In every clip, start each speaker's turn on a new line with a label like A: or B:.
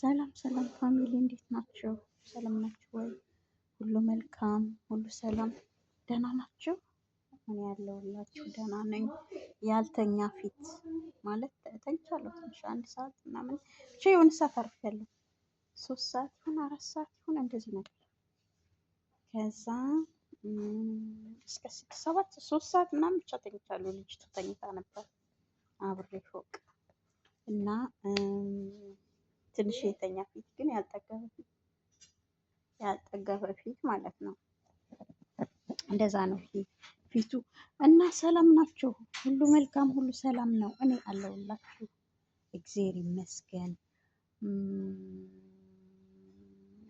A: ሰላም ሰላም ፋሚሊ እንዴት ናቸው? ሰላም ናችሁ ወይ? ሁሉ መልካም፣ ሁሉ ሰላም፣ ደህና ናችሁ? እኔ ያለሁላችሁ ደህና ነኝ። ያልተኛ ፊት ማለት ተኝቻለሁ ትንሽ 1 ሰዓት ምናምን ብቻ የሆነ ሰዓት አርፌያለሁ። 3 ሰዓት ይሁን 4 ሰዓት ይሁን እንደዚህ ነገር ከዛ እስከ 6 7 3 ሰዓት ምናምን ብቻ ተኝቻለሁ። ልጅቱ ተኝታ ነበር አብሬ ፎቅ እና ትንሽ የተኛ ፊት ግን ያልጠገበ ፊት ማለት ነው። እንደዛ ነው ፊቱ እና ሰላም ናቸው። ሁሉ መልካም፣ ሁሉ ሰላም ነው። እኔ አለሁላችሁ እግዚአብሔር ይመስገን።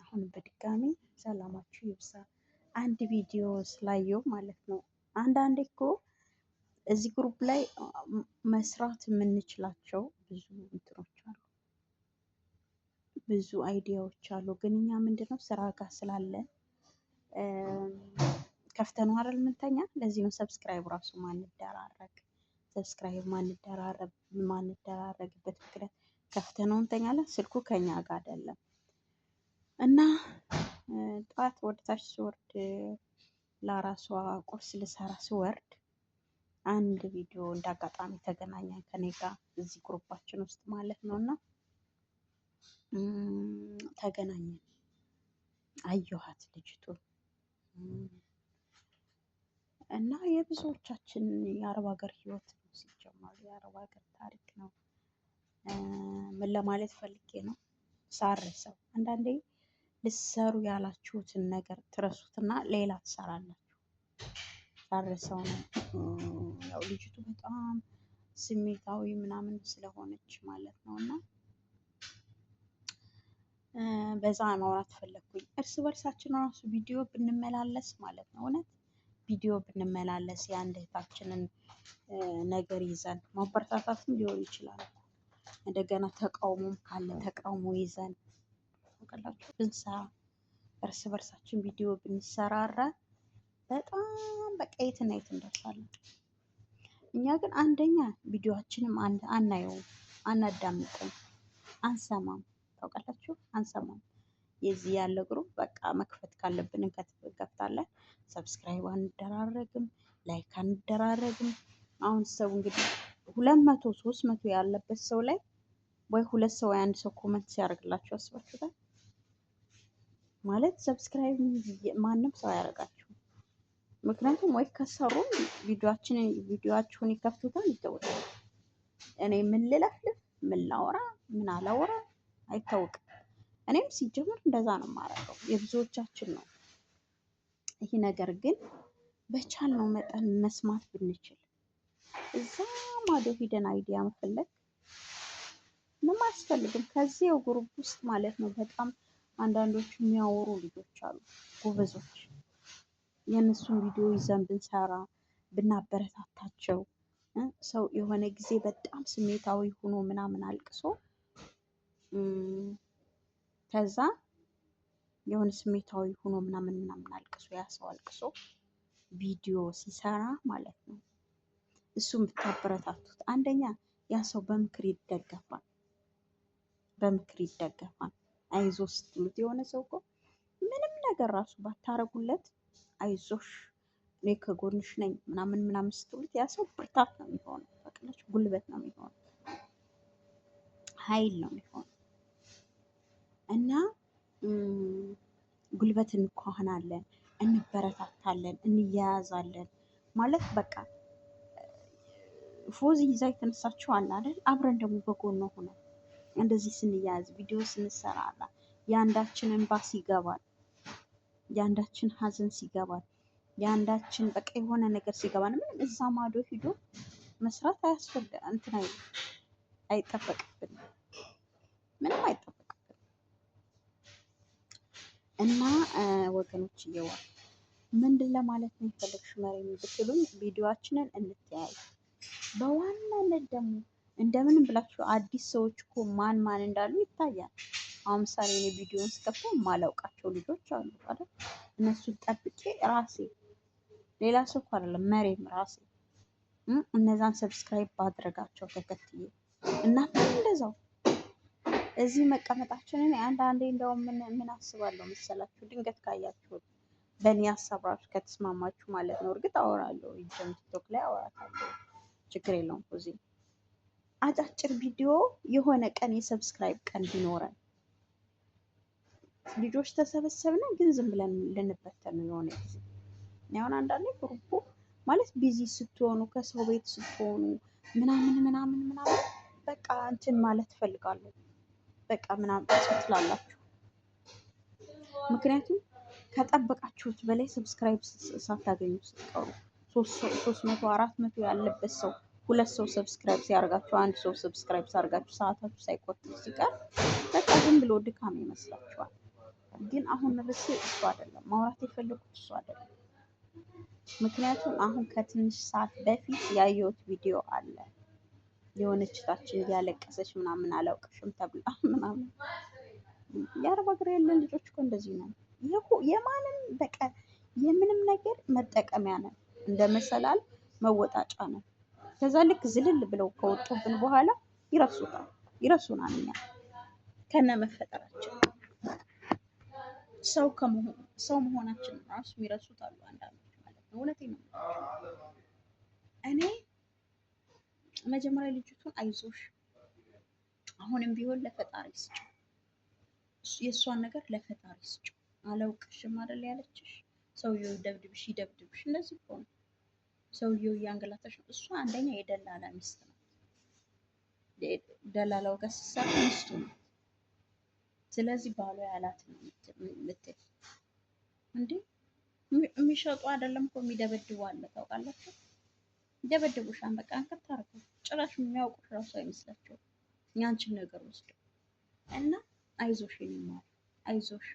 A: አሁን በድጋሚ ሰላማችሁ ይብዛ። አንድ ቪዲዮ ስላየው ማለት ነው። አንዳንዴ እኮ እዚህ ግሩፕ ላይ መስራት የምንችላቸው ብዙ እንትኖች አሉ፣ ብዙ አይዲያዎች አሉ። ግን እኛ ምንድነው ስራ ጋር ስላለን ከፍተነው አይደል የምንተኛ። ለዚህ ነው ሰብስክራይብ ራሱ ሰብስክራይብ ማንደራረግበት ምክንያት ከፍተነው እንተኛለን። ስልኩ ከኛ ጋር አይደለም እና ጠዋት ወደታች ስወርድ ለራሷ ቁርስ ልሰራ ስወርድ አንድ ቪዲዮ እንዳጋጣሚ ተገናኘን ከኔ ጋር እዚህ ግሩፓችን ውስጥ ማለት ነው። እና ተገናኘን፣ አየኋት ልጅቱን እና የብዙዎቻችን የአረብ ሀገር ህይወት ነው ሲጀመር፣ የአረብ ሀገር ታሪክ ነው። ምን ለማለት ፈልጌ ነው ሳረሰው፣ አንዳንዴ ልትሰሩ ያላችሁትን ነገር ትረሱትና ሌላ ትሰራላችሁ። ሳረሰው ነው ያው ልጅቱ በጣም ስሜታዊ ምናምን ስለሆነች ማለት ነው። እና በዛ ማውራት ፈለግኩኝ። እርስ በርሳችን ራሱ ቪዲዮ ብንመላለስ ማለት ነው፣ እውነት ቪዲዮ ብንመላለስ የአንድ እህታችንን ነገር ይዘን ማበረታታትም ሊሆን ይችላል። እንደገና ተቃውሞም ካለ ተቃውሞ ይዘን ታውቃላችሁ ብንሰራ፣ እርስ በርሳችን ቪዲዮ ብንሰራራ በጣም በቃ የትና የት እንደርሳለን። እኛ ግን አንደኛ ቪዲዮአችንም አናየውም፣ አናዳምጥም፣ አንሰማም። ታውቃላችሁ አንሰማም። የዚህ ያለ ግሩፕ በቃ መክፈት ካለብን እንከፍታለን። ሰብስክራይብ አንደራረግም፣ ላይክ አንደራረግም። አሁን ሰው እንግዲህ 200 300 ያለበት ሰው ላይ ወይ 2 ሰው ወይ 1 ሰው ኮመንት ሲያደርግላችሁ አስባችሁታል? ማለት ሰብስክራይብ ማንም ሰው አያደርጋችሁም። ምክንያቱም ወይ ከሰሩ ቪዲዮአችሁን ይከፍቱታል፣ ይተውታል። እኔ ምን ልለፍልፍ፣ ምን ላወራ፣ ምን አላወራ አይታወቅም። እኔም ሲጀምር እንደዛ ነው የማደርገው፣ የብዙዎቻችን ነው ይሄ ነገር። ግን በቻልነው መጠን መስማት ብንችል፣ እዛ ማዶ ሂደን አይዲያ መፈለግ ምንም አያስፈልግም። ከዚህው ግሩፕ ውስጥ ማለት ነው በጣም አንዳንዶቹ የሚያወሩ ልጆች አሉ ጎበዞች። የእነሱን ቪዲዮ ይዘን ብንሰራ ብናበረታታቸው፣ ሰው የሆነ ጊዜ በጣም ስሜታዊ ሆኖ ምናምን አልቅሶ ከዛ የሆነ ስሜታዊ ሆኖ ምናምን አልቅሶ ያ ሰው አልቅሶ ቪዲዮ ሲሰራ ማለት ነው እሱም ብታበረታቱት፣ አንደኛ ያ ሰው በምክር ይደገፋል፣ አይዞ ስትሉት የሆነ ሰው እኮ ምንም ነገር ራሱ ባታረጉለት አይዞሽ እኔ ከጎንሽ ነኝ ምናምን ስትሉት ያ ሰው ብርታት ነው የሚሆነው፣ በቃላች ጉልበት ነው የሚሆነው፣ ኃይል ነው የሚሆነው። እና ጉልበት እንኳናለን፣ እንበረታታለን፣ እንያያዛለን ማለት በቃ ፎዚ ይዛ የተነሳችው አለ አይደል? አብረን ደግሞ በጎን ሆነ እንደዚህ ስንያያዝ ቪዲዮ ስንሰራራ የአንዳችን እንባ ሲገባል፣ የአንዳችን ሀዘን ሲገባል፣ የአንዳችን በቃ የሆነ ነገር ሲገባል ምንም እዛ ማዶ ሂዶ መስራት አይጠበቅብንም፣ ምንም አይጠበቅብንም። እና ወገኖች እየዋል ምንድን ለማለት ነው የፈለግሽው መሬም ብትሉኝ ቪዲዮአችንን እንተያይ። በዋናነት ደግሞ እንደምንም ብላችሁ አዲስ ሰዎች እኮ ማን እንዳሉ ይታያል። አሁን ምሳሌ እኔ ቪዲዮን ስከፍተው የማላውቃቸው ልጆች አሉ አይደል? እነሱን ጠብቄ ራሴ ሌላ ሰው እኮ አይደለም መሬም ራሴ እነዛን ሰብስክራይብ ባድረጋቸው ተከትዬ እናንተ እንደዛው እዚህ መቀመጣችንን አንዳንዴ እንደውም ምን አስባለሁ መሰላችሁ? ድንገት ካያችሁት በእኔ ሀሳብ ራሱ ከተስማማችሁ ማለት ነው። እርግጥ አወራለሁ፣ ይጀም ቲክቶክ ላይ አወራታለሁ፣ ችግር የለውም። እዚህ አጫጭር ቪዲዮ የሆነ ቀን የሰብስክራይብ ቀን ቢኖረን ልጆች ተሰበሰብን፣ ግን ዝም ብለን ልንበተን ነው የሆነ ጊዜ። አሁን አንዳንዴ ግሩፑ ማለት ቢዚ ስትሆኑ ከሰው ቤት ስትሆኑ ምናምን ምናምን ምናምን በቃ እንትን ማለት እፈልጋለሁ በቃ ምናምን ትላላችሁ። ምክንያቱም ከጠበቃችሁት በላይ ሰብስክራይብ ሳታገኙ ስትቀሩ 300 400 ያለበት ሰው 2 ሰው ሰብስክራይብ ሲያደርጋችሁ 1 ሰው ሰብስክራይብ ሲያደርጋችሁ ሰዓታችሁ ሳይቆጥር ሲቀር በቃ ዝም ብሎ ድካም ይመስላችኋል። ግን አሁን ርዕሴ እሱ አይደለም፣ ማውራት የፈለኩት እሱ አይደለም። ምክንያቱም አሁን ከትንሽ ሰዓት በፊት ያየሁት ቪዲዮ አለ። የሆነች ታችን እያለቀሰች ምናምን አላውቅሽም ተብላ ምናምን። የአረብ ሀገር ያለን ልጆች እኮ እንደዚህ ነው። የማንም በቃ የምንም ነገር መጠቀሚያ ነን፣ እንደ መሰላል መወጣጫ ነን። ከዛ ልክ ዝልል ብለው ከወጡብን በኋላ ይረሱናል። እኛ ከነ መፈጠራችን ሰው መሆናችን ራሱ የሚረሱት አሉ አንዳንዶች ማለት ነው። እውነቴን ነው። እኔ መጀመሪያ ልጅቱን አይዞሽ አሁንም ቢሆን ለፈጣሪ ስጭው፣ የእሷን ነገር ለፈጣሪ ስጭው። አላውቅሽም አይደል ያለችሽ፣ ሰውየው ይደብድብሽ ይደብድብሽ። እንደዚህ እኮ ነው ሰውየው እያንገላታሽ ነው። እሷ አንደኛ የደላላ ሚስት ነው፣ ደላላው ጋር ስትሰራ ሚስቱ ነው። ስለዚህ ባሏ ያላት ነው የምትል እንዴ። የሚሸጡ አይደለም እኮ የሚደበድቡ አለ ታውቃላችሁ። ይደበድቡሻን በቃ አንከት አድርገው ጭራሽ የሚያውቁሽ ራሱ አይመስላቸውም ያንቺን ነገር ወስደው እና አይዞሽ ይማር አይዞሽ።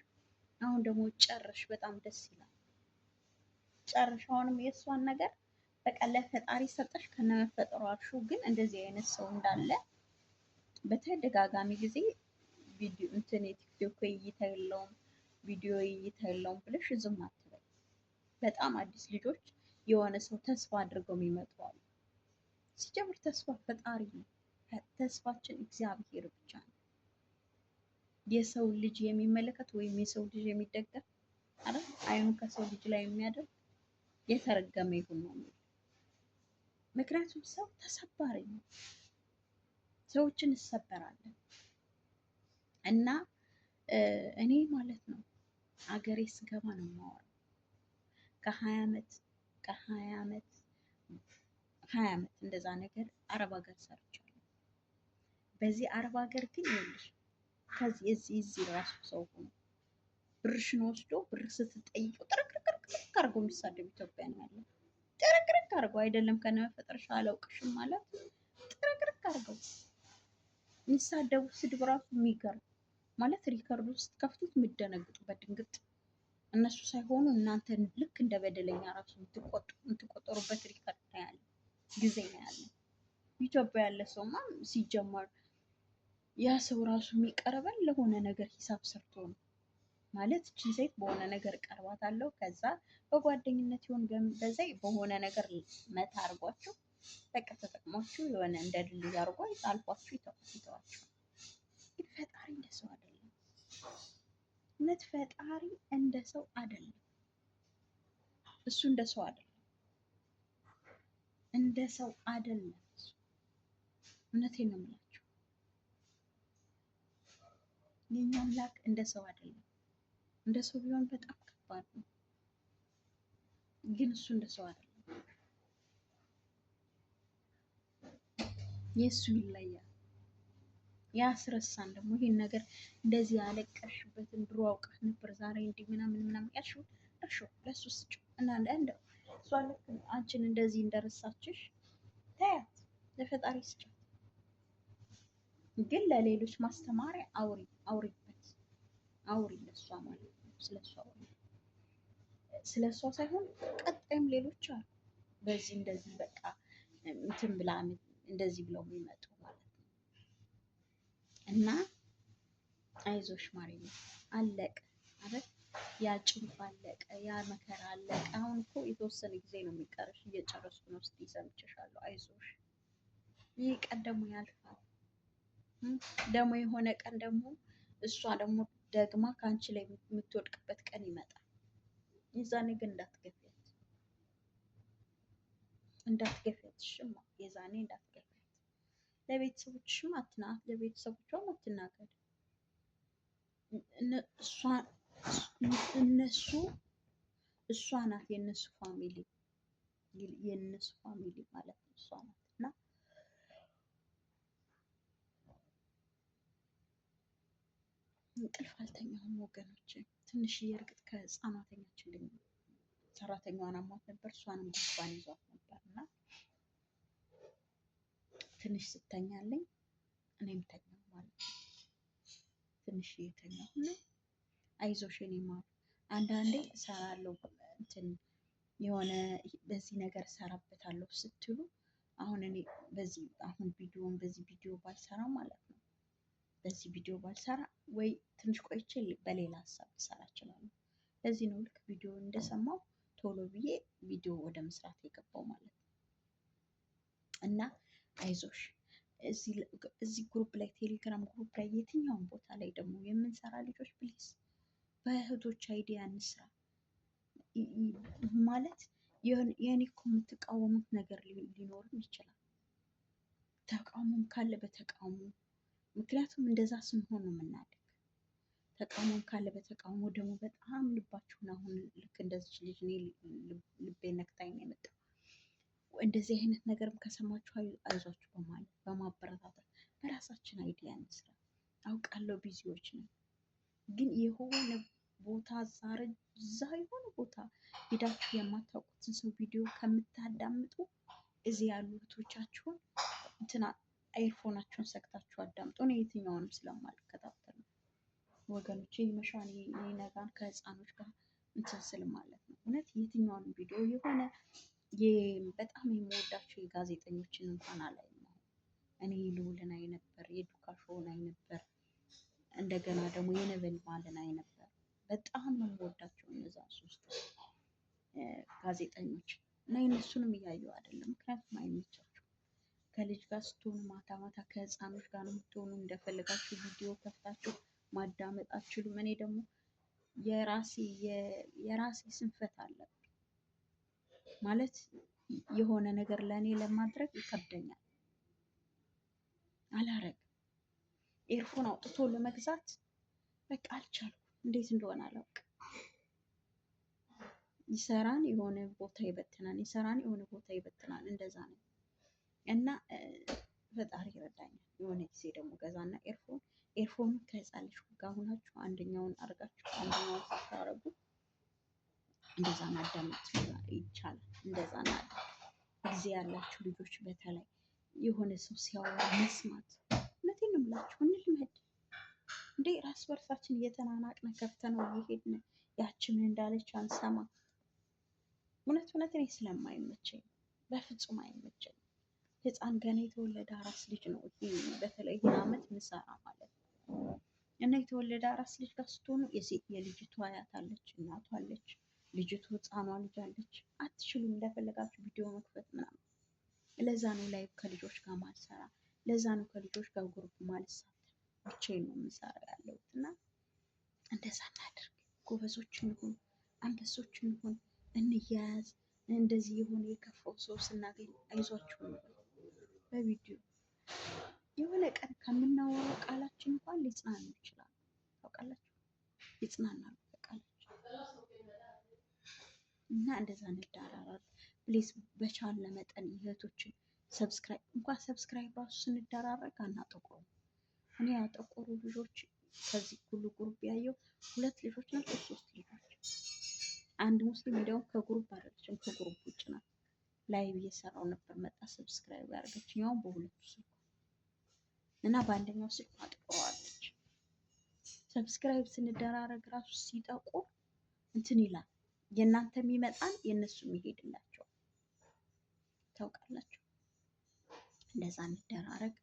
A: አሁን ደግሞ ጨርሽ፣ በጣም ደስ ይላል። ጨርሽ አሁንም የእሷን ነገር በቃ ለፈጣሪ ሰጠሽ ከነመፈጠሩ አልሽው። ግን እንደዚህ አይነት ሰው እንዳለ በተደጋጋሚ ጊዜ ቪዲዮ እንትን የቲክቶክ እይታ የለውም ቪዲዮ እይታ የለውም ብለሽ ዝም አትበይ። በጣም አዲስ ልጆች የሆነ ሰው ተስፋ አድርገው የሚመጡ አሉ። ሲጀምር ተስፋ ፈጣሪ ነው። ተስፋችን እግዚአብሔር ብቻ ነው። የሰው ልጅ የሚመለከት ወይም የሰው ልጅ የሚደገፍ አይደል? አይኑን ከሰው ልጅ ላይ የሚያደርግ የተረገመ ይሁን ነው የሚለው። ምክንያቱም ሰው ተሰባሪ ነው። ሰዎችን እንሰበራለን እና እኔ ማለት ነው አገሬ ስገባ ነው የማወራው። ከ20 ዓመት እንደዛ ነገር አረብ ሀገር ሰርቻለሁ። በዚህ አረብ ሀገር ግን ይኸውልሽ ከዚህ እዚህ ራሱ ሰው ሆኖ ብርሽን ወስዶ ብር ስትጠይቀው ጥርቅርቅርቅ አድርጎ የሚሳደብ ኢትዮጵያ ነው ያለው። ጥርቅርቅ አድርጎ አይደለም ከነመፈጠርሽ አላውቅሽም ማለት ጥርቅርቅ አድርገው የሚሳደቡ ስድብ ራሱ የሚገርም ማለት ሪከርድ ውስጥ ከፍቱት የምትደነግጡበት ድንግጥ እነሱ ሳይሆኑ እናንተ ልክ እንደ በደለኛ ራሱ የምትቆጠሩበት ሪከርድ ነው ያለ ጊዜ ነው ያለ። ኢትዮጵያ ያለ ሰውማ ሲጀመር ያ ሰው ራሱ የሚቀርበን ለሆነ ነገር ሂሳብ ሰርቶ ነው ማለት እቺን ሴት በሆነ ነገር ቀርባታለሁ ከዛ በጓደኝነት ይሁን በዛ በሆነ ነገር መታ አድርጓችሁ በቃ ተጠቅሟችሁ የሆነ እንደ ድልድይ አድርጎ አልፏችሁ ይተዋችሁ። ግን ፈጣሪ እንደ ሰው አይደለም። እውነት ፈጣሪ እንደ ሰው አይደለም። እሱ እንደ ሰው አይደለም። እንደ ሰው አይደለም። እውነቴን ነው የምላችሁ። የኛ አምላክ እንደ ሰው አይደለም። እንደ ሰው ቢሆን በጣም ከባድ ነው። ግን እሱ እንደ ሰው አይደለም። የእሱ ይለያል። ያስረሳን ደግሞ ይሄን ነገር እንደዚህ ያለቀሽበትን ድሮ አውቀሽ ነበር ዛሬ እንዲህ ምናምን ምናምን ያልሽው እርሺው ለሱ ስጪው እና እንደው እሷ ልክ አንቺን እንደዚህ እንደረሳችሽ ታያት ለፈጣሪ ስጪው። ግን ለሌሎች ማስተማሪያ አውሪበት አውሪ ለሷ ማለት ነው። ስለሷ አውሪ። ስለሷ ሳይሆን ቀጣይም ሌሎች አሉ በዚህ እንደዚህ በቃ እንትን ብላ እንደዚህ ብለው የሚመጡ ማለት ነው። እና አይዞሽ ማርያም አለቀ አይደል? ያ ጭንቅ አለቀ፣ ያ መከራ አለቀ። አሁን እኮ የተወሰነ ጊዜ ነው የሚቀርሽ። እየጨረስኩ ነው። እስኪ ሰምቼሻለሁ። አይዞሽ፣ ይህ ቀደሙ ያልፋል። ደግሞ የሆነ ቀን ደግሞ እሷ ደግሞ ደግማ ከአንቺ ላይ የምትወድቅበት ቀን ይመጣል። የዛኔ ግን እንዳትገፊያት ሽማ የዛኔ እንዳትገፊያት። ለቤተሰቦችሽም አትናት፣ ለቤተሰቦቿም አትናገድ። እነሱ እሷ ናት የእነሱ ፋሚሊ ማለት ነው። እሷ ናት እና እንቅልፍ አልተኛሁም ወገኖች። ትንሽዬ እርግጥ ከህፃኗ ተኛችልኝ። ሰራተኛዋን አሟት ነበር፣ እሷንም ጉንፋን ይዟት ነበር እና ትንሽ ስተኛለኝ እኔም ተኛሁ ማለት ነው። ትንሽ እየተኛሁ እና አይዞሽ የኔ ማር አንዳንዴ እሰራለሁ እንትን የሆነ በዚህ ነገር እሰራበታለሁ ስትሉ አሁን እኔ በዚህ ቪዲዮ ባልሰራ ማለት ነው። በዚህ ቪዲዮ ባልሰራ ወይ ትንሽ ቆይቼ በሌላ ሀሳብ ልሰራ እችላለሁ። ለዚህ ነው ልክ ቪዲዮ እንደሰማው ቶሎ ብዬ ቪዲዮ ወደ መስራት የገባው ማለት ነው። እና አይዞሽ እዚህ ግሩፕ ላይ ቴሌግራም ግሩፕ ላይ የትኛውን ቦታ ላይ ደግሞ የምንሰራ ልጆች ፕሊዝ በእህቶች አይዲያ እንስራ። ማለት የኔ እኮ የምትቃወሙት ነገር ሊኖርም ይችላል። ተቃውሞም ካለ በተቃውሞ ምክንያቱም እንደዛ ስንሆን ነው የምናደግ። ተቃውሞም ካለ በተቃውሞ ደግሞ በጣም ልባችሁን አሁን ልክ እንደዚች ልጅ እኔ ልቤ ነክታኝ ነው የመጣው። እንደዚህ አይነት ነገርም ከሰማችሁ አይዟችሁ በማለት በማበረታታት በራሳችን አይዲያ እንስራ። አውቃለሁ ቢዚዎች ነው፣ ግን የሆነ ቦታ እዛ የሆነ ቦታ ሄዳችሁ የማታውቁትን ሰው ቪዲዮ ከምታዳምጡ እዚህ ያሉ እህቶቻችሁን እንትና አይርፎናችሁን ሰክታችሁ አዳምጡ። እኔ የትኛውንም ስለማልከታተል ነው ወገኖቼ። ይመሻን ይነጋን ከህፃኖች ጋር እንትን ስል ማለት ነው። እውነት የትኛውንም ቪዲዮ የሆነ በጣም የምወዳቸው የጋዜጠኞችን እንኳን አላይም። እኔ ልዑልን አይ ነበር፣ የዱካሾውን አይ ነበር፣ እንደገና ደግሞ የነበልባልን አይ ነበር። በጣም ነው የምወዳቸው እነዛ ሶስት ጋዜጠኞች እና የእነሱንም እያየሁ አይደለም፣ ምክንያቱም አይመቻቸው። ከልጅ ጋር ስትሆኑ ማታ ማታ ከህፃኖች ጋር ነው የምትሆኑ። እንደፈለጋችሁ ቪዲዮ ከፍታችሁ ማዳመጥ አትችሉም። እኔ ደግሞ የራሴ ስንፈት አለብኝ ማለት የሆነ ነገር ለእኔ ለማድረግ ይከብደኛል። አላረግም። ኤርፎን አውጥቶ ለመግዛት በቃ አልቻልኩም። እንዴት እንደሆነ አላውቅም። ይሰራን የሆነ ቦታ ይበትናል፣ ይሰራን የሆነ ቦታ ይበትናል። እንደዛ ነው እና ፈጣሪ ይረዳኛል። የሆነ ጊዜ ደግሞ ገዛና ኤርፎን ከህፃን ልጅ ጋር ሆናችሁ አንደኛውን አርጋችሁ አንደኛውን ሳታረጉ እንደዛ ማዳመጥ ይቻላል። እንደዛ ጊዜ ያላችሁ ልጆች በተለይ የሆነ ሰው ሲያወራ መስማት። እውነቴን ነው የምላችሁ፣ እንልመድ እንዴ! ራስ በርሳችን እየተናናቅን ከፍተነው እየሄድን ያችን እንዳለች አንሰማ። እውነት እኔ ስለማይመቸኝ በፍጹም አይመቸኝ። ህፃን ገና የተወለደ አራስ ልጅ ነው በተለይ አመት ምሰራ ማለት ነው። እና የተወለደ አራስ ልጅ ጋር ስትሆኑ የልጅቷ አያት አለች፣ እናቷ አለች፣ ልጅቱ ህፃኗ ልጅ አለች። አትችሉም እንደፈለጋችሁ ቪዲዮ መክፈት ምናምን። ለዛ ነው ላይቭ ከልጆች ጋር ማልሰራ፣ ለዛ ነው ከልጆች ጋር ግሩፕ ማልሳተፍ። ብቻዬን ነው የምሰራ ያለሁት እና እንደዛ እናድርግ። ጎበዞች እንሁን፣ አንበሶች እንሁን፣ እንያያዝ። እንደዚህ የሆነ የከፋው ሰው ስናገኝ አይዟችሁ ነው በቪዲዮ የሆነ ቀን ከምናወራው ቃላችን እንኳን ሊጽናኑ ይችላሉ። ታውቃላችሁ፣ ይጽናናሉ በቃላችን እና እንደዛ እንደራራለን። ፕሊዝ በቻለ መጠን እህቶችን ሰብስክራይብ ራሱ ስንደራረግ አናጠቁሩም። እኔ ያጠቆሩ ልጆች ከዚህ ሁሉ ግሩፕ ያየው 2 ልጆች ናቸው፣ 3 ልጆች። አንድ ሙስሊም እንዲያውም ከግሩፕ አይደለችም፣ ከግሩፕ ውጭ ናት። ላይቭ እየሰራው ነበር፣ መጣ ሰብስክራይብ ያደረገችኝ ያው በሁለቱ ስልክ እና በአንደኛው ስልክ አጥቆረዋለች። ሰብስክራይብ ስንደራረግ ራሱ ሲጠቁር እንትን ይላል፣ የእናንተ የሚመጣን የእነሱ የሚሄድላቸው ታውቃላችሁ። እንደዛ እንደራረግ።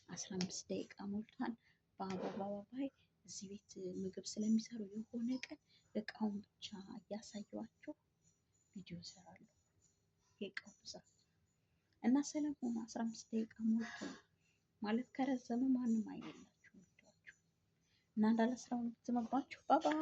A: 15 ደቂቃ ሞልቷል። በአባባይ እዚህ ቤት ምግብ ስለሚሰሩ የሆነ ቀን እቃውን ብቻ እያሳየዋቸው ቪዲዮ። የእቃው ብዛት እና ሰለሞን 15 ደቂቃ ሞልቶ ማለት ከረዘመ ማንም አይደላችሁም። እና እንዳለ ስራውን ትመባችሁ። ባባይ